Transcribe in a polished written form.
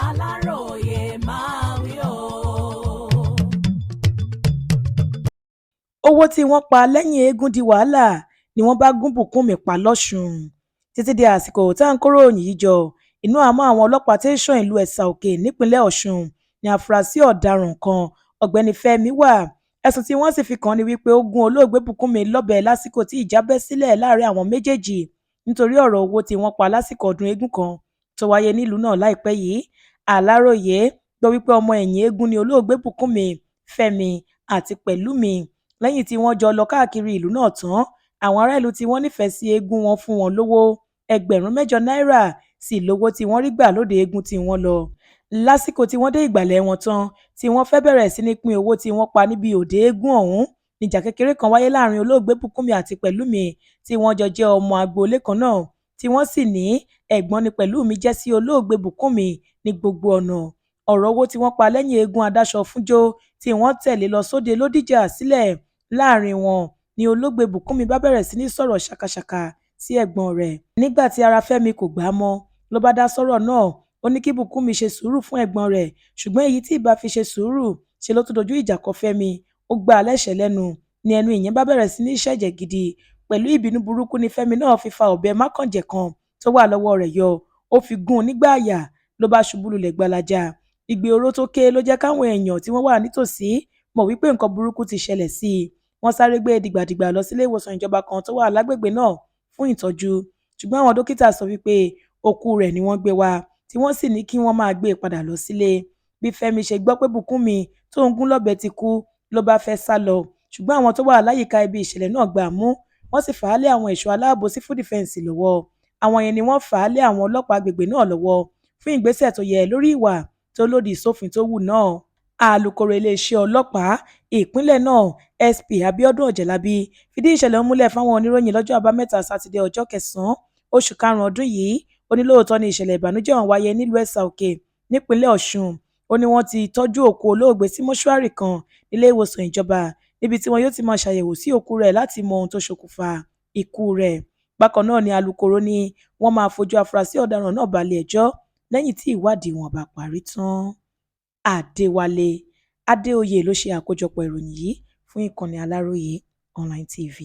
Aláròyé máa wí o. Owó tí wọ́n pa lẹ́yìn eégún di wàhálà ni wọ́n bá gún Bùkúnmi pa lọ́sùn. Títí di àsìkò tá à ń kóròyìn yìí jọ, inú àhámọ́ àwọn ọlọ́pàá tẹ̀sán ìlú Ẹ̀sà Òkè nípínlẹ̀ Ọ̀ṣun ni àfúrásì ọ̀daràn kan ọ̀gbẹ́ni Fẹ́mi wà. Ẹ̀sùn tí wọ́n sì fi kàn án ni wípé ó gún olóògbé Bùkúnmi lọ́bẹ lásìkò tí ìjà bẹ́ sílẹ̀ láàrin àwọn méjèèjì nítorí ọ̀rọ̀ owó tí wọ́n pa lásìkò ọdún eégún kan tó wáyé nílùú náà láìpẹ́ yìí. Aláròyé gbọ́ wípé ọmọ ẹ̀yìn eégún ni olóògbé Bùkúnmi, Fẹ́mi àti Pẹ̀lúmi. Lẹ́yìn tí wọ́n jọ lọ káàkiri ìlú náà tán, àwọn ará ìlú tí wọ́n nífẹ̀ẹ́ sí eégún wọn fún wọn lówó. Ẹgbẹ̀rún 8 náírà sì lówó tí wọ́n rí gbà lóde eégún tí wọ́n lọ. Lásìkò tí wọ́n dé ìgbàlẹ̀ wọn tán, tí wọ́n fẹ́ bẹ̀rẹ̀ sí ní pín owó tí wọ́n pa níbi òde eégún ọ̀hún, níjà kékeré kan wáyé láàrin olóògbé Bùkúnmi àti Pẹ̀lúmi tí wọ́n jọ jẹ́ ọmọ agboolé kan náà, tí wọ́n sì ní ẹ̀gbọ́n ni Pẹ̀lúmi jẹ́ sí olóògbé Bùkúnmi ní gbogbo ọ̀nà. Ọ̀rọ̀ owó tí wọ́n pa lẹ́yìn eégún adáṣọ fúnjó tí wọ́n tẹ̀lé lọ sóde ló dìjà sílẹ̀ láàrin wọn ni olóògbé Bùkúnmi bá bẹ̀rẹ̀ sí ní sọ̀rọ̀ ṣàkàṣàkà sí ẹ̀gbọ́n rẹ̀. Nígbà tí ara Fẹ́mi kò gbà á mọ́ ló bá dá sọ̀rọ̀ náà. Ó ní kí Bùkúnmi ṣe sùúrù fún ẹ̀gbọ́n rẹ̀, ṣùgbọ́n èyí tí ìbá fi ṣe sùúrù ṣe ló tún dojú ìjà kọ Fẹ́mi. Ó gbá a lẹ́sẹ̀ẹ́ lẹ́nu ni ẹnu ìyẹn bá bẹ̀rẹ̀ sí ní ṣẹ̀jẹ̀ gidi. Pẹ̀lú ìbínú burúkú ni Fẹ́mi náà fi fa ọ̀bẹ mákànjẹ̀ kan tó wà lọ́wọ́ rẹ̀ yọ. Ó fi gún un nígbà àyà ló bá ṣubú lulẹ̀ gbalaja. Igbe oró tó ké ló jẹ́ káwọn èèyàn tí wọ́n wà nítòsí mọ̀ wípé nǹkan burúkú ti ṣẹlẹ̀ sí i. Wọ́n sáré gbé dìgbàdìgbà lọ sílé ìwòsàn ìjọba kan tó wà lágbègbè náà fún ìtọ́jú, ṣùgbọ́n àwọn dókítà sọ wípé òkú rẹ̀ ni wọ́n gbé wá, tí wọ́n sì ní kí wọ́n máa gbé e padà lọ sílé. Bí Fẹ́mi ṣe gbọ́ pé Bùkúnmi tó ń gún lọ́bẹ ti kú ló bá fẹ́ sá lọ, ṣùgbọ́n àwọn tó wà láyìíká ibi ìṣẹ̀lẹ̀ náà gbà á mú, wọ́n sì fà á lé àwọn ẹ̀ṣọ́ aláàbò sífù dìfẹ́ǹsì lọ́wọ́. Àwọn yẹn ni wọ́n fà á lé àwọn ọlọ́pàá agbègbè náà lọ́wọ́ fún ìgbésẹ̀ tó yẹ lórí ìwà tó lòdì sófin tó wù náà. Alukoro iléeṣẹ́ ọlọ́pàá ìpínlẹ̀ náà SP Abiodun Ojelabi fìdí ìṣẹ̀lẹ̀ múlẹ̀ fáwọn oníròyìn lọ́jọ́ àbámẹ́ta Sátidé ọjọ́ 9 oṣù karùn-ún ọdún yìí. Ó ní lóòótọ́ ni ìṣẹ̀lẹ̀ ìbànújẹ́ ọ̀hún wáyé nílùú Ẹ̀sà Òkè nípínlẹ̀ Ọ̀ṣun. Ó ní wọ́n ti tọ́jú òkú olóògbé sí mọ́ṣúárì kan nílé ìwòsàn ìjọba níbi tí wọn yóò ti máa ṣàyẹ̀wò sí òkú rẹ̀ láti mọ ohun tó ṣokùnfà ikú rẹ̀. Bákan náà ni alukoro ní wọ́n máa fojú afurasí ọ̀daràn náà balẹ̀ ẹjọ́ lẹ́yìn tí ìwádìí wọn bá parí tán. Adéwálé Adéoyè ló ṣe àkójọpọ̀ ìròyìn yìí fún ìkànnì Aláròyé Online TV.